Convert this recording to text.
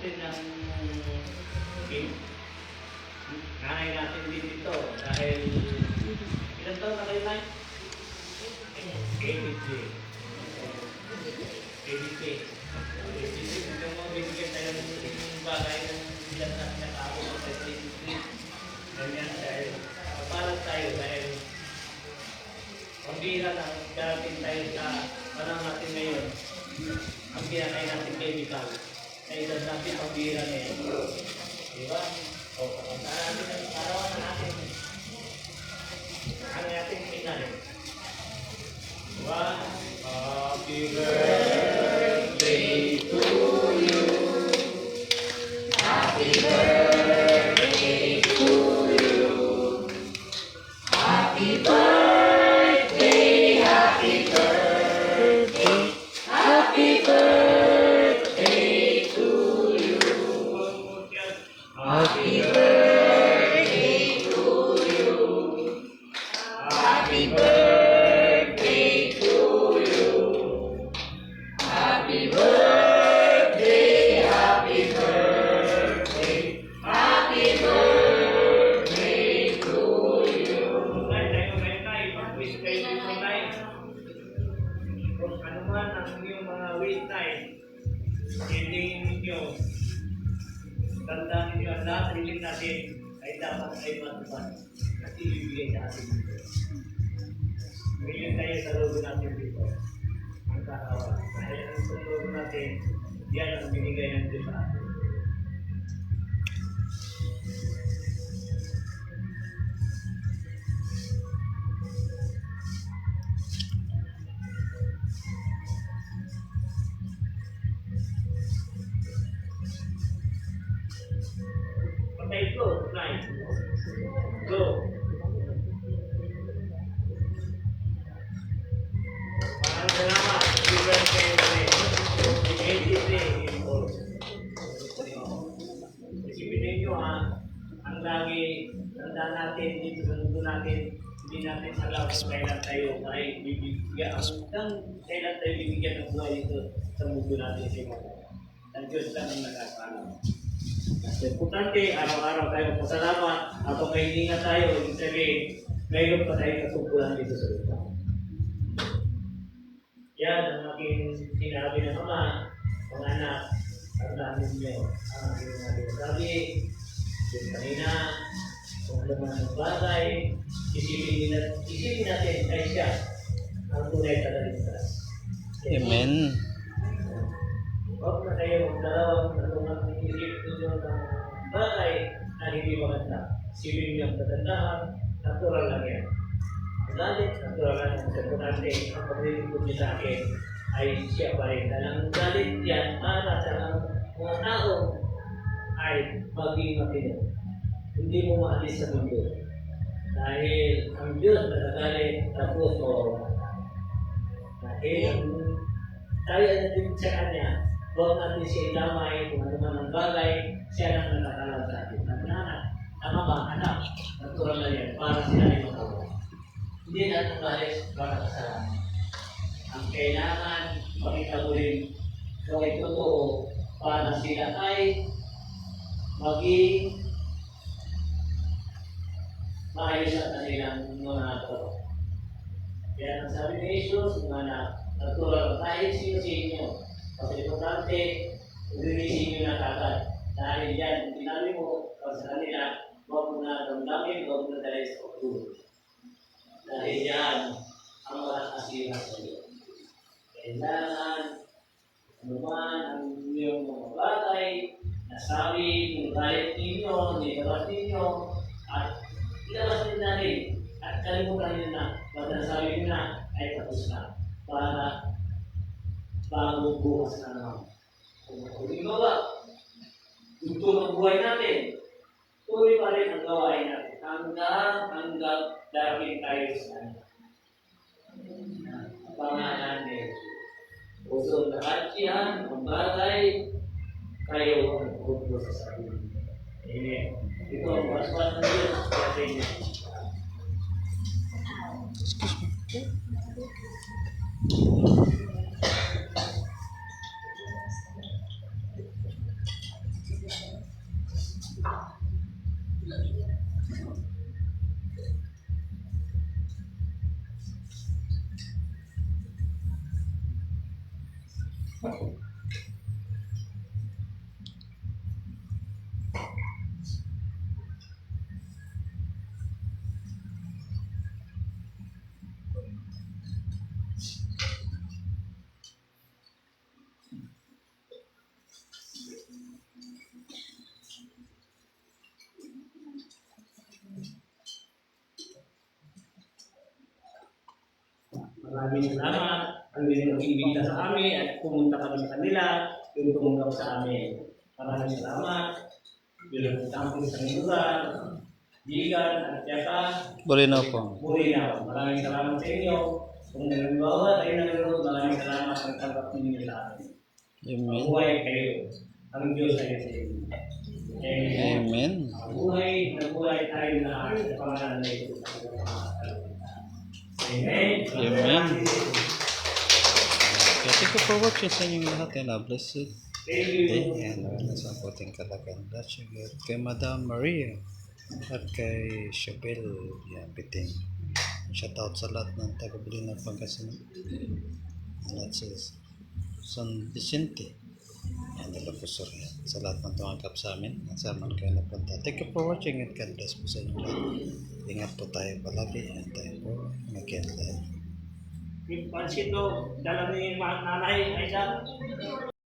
din ng nanay natin din dito dahil ilang taon na kayo na? 83. 83. Kung mabibigyan tayo ng bagay ng ilang na pinakako sa 83. Ganyan dahil parang tayo dahil pambira na darating tayo sa panahon natin ngayon. Ang kinakain natin chemical. Sa edad natin pambira na yan. Diba? O, ang arawan na natin. Ang ating pinanin. Diba? Happy birthday to you. Happy birthday to you. Happy birthday, happy birthday, happy birthday to you. Happy birthday to you. Happy birthday to you. Happy birthday, happy birthday, happy birthday to you. Pag-wish kayo dito tayo. Kung ano man ang iyong mga wish tayo, hindingin ninyo. Tandaan ninyo ang lahat rin natin ay dapat ay matupad at ibibigay natin dito. Ngayon tayo sa logo natin dito. Ang kakawa. Dahil ang sa logo natin, yan ang binigay ng Diyos sa atin. Okay, go. Nice. Go. Maraming salamat. Happy birthday, Happy birthday. Isipin ninyo ang lagi tandaan natin dito sa mundo natin, hindi natin alam kung kailan tayo ay bibigyan. Kailan tayo bibigyan ng buhay dito sa mundo natin. Ang Diyos lang ang nagkakalam. Importante, araw-araw tayo magpasalamat at kung kahilingan tayo, ibig sabihin, mayroon pa tayong katungkulan dito sa lupa. Yan ang aking sinabi ng Ama, mga anak, tandaan ninyo ang aking mga sabi, yung kanina, kung alam mo ng bagay, isipin natin ay siya ang tunay tagaligtas. Amen. Huwag na kayo magdalawang natungang isip ninyo ng bagay na hindi maganda. Isipin niyo ang kagandahan, natural lang yan. Ang galit, natural lang yan. Sa importante, ang paglilingkod niyo sa akin ay siya pa rin. Dahil ang galit yan para sa mga tao ay maging matino. Hindi mo maalis sa mundo. Dahil ang Diyos na nagalit, tapos o dahil tayo ay natin sa Kanya, huwag natin siya ilamay kung ano man ang bagay, siya lang nakakalam sa atin. Anak, tama ba, anak? Natural na yan, para sila ay makawa. Hindi natin balis para kasalanan. Ang kailangan, makita mo rin, kung ay totoo, para sila ay maging maayos sa kanilang mga tao. Kaya ang sabi ni Jesus, mga natural tayo sa inyo. Kasi importante, linisin nyo na kagad. Dahil yan, sinabi mo, pag sa kanila, huwag mo na damdamin, huwag mo na dahil sa pagtulog. Dahil yan, ang mga kasira sa iyo. Kailangan, anuman ang inyong mga bagay, nasabi, yung diet ninyo, nilabas ninyo, at ilabas din natin, at kalimutan nyo na, pag nasabi nyo na, ay tapos na. Para bagong bukas na naman. Kung hindi ba, gusto ng buhay natin, tuloy pa rin ang gawain natin. Hanggang darating tayo sa kanya. Pangalan ni Puso lahat yan, ang bagay, kayo ang puso sa sarili. Amen. Ito ang waswas ng Diyos sa inyo. Maraming salamat. Ang nag-imbita sa amin at pumunta kami sa kanila. Yung tumunggap sa amin. Maraming salamat. Bilang tampon sa lugar. Bigan at saka Bulinaw po. Burinaw. Maraming salamat sa inyo. Kung nagbawa tayo nanonood, maraming salamat ang tanggap ninyo sa amin. Amen. Mabuhay kayo. Ang Diyos ay sa inyo. Amen. Nabuhay tayo na sa pangalan ng Ito. Amen. Amen. Thank you for watching sa inyong lahat and God bless you. Thank you. And sa ating kalaganda kay Madam Maria at kay Shabel yan, biting. Shout out sa lahat ng taga-bili ng Pangasinan. At sa San Vicente. Yan, nila po sa lahat ng tumangkap sa amin. Sa man kayo napunta. Thank you for watching and God bless po sa inyo lahat. Ingat po tayo palagi and tayo po mag-end live. Yung pansito, dala ni nanay, ay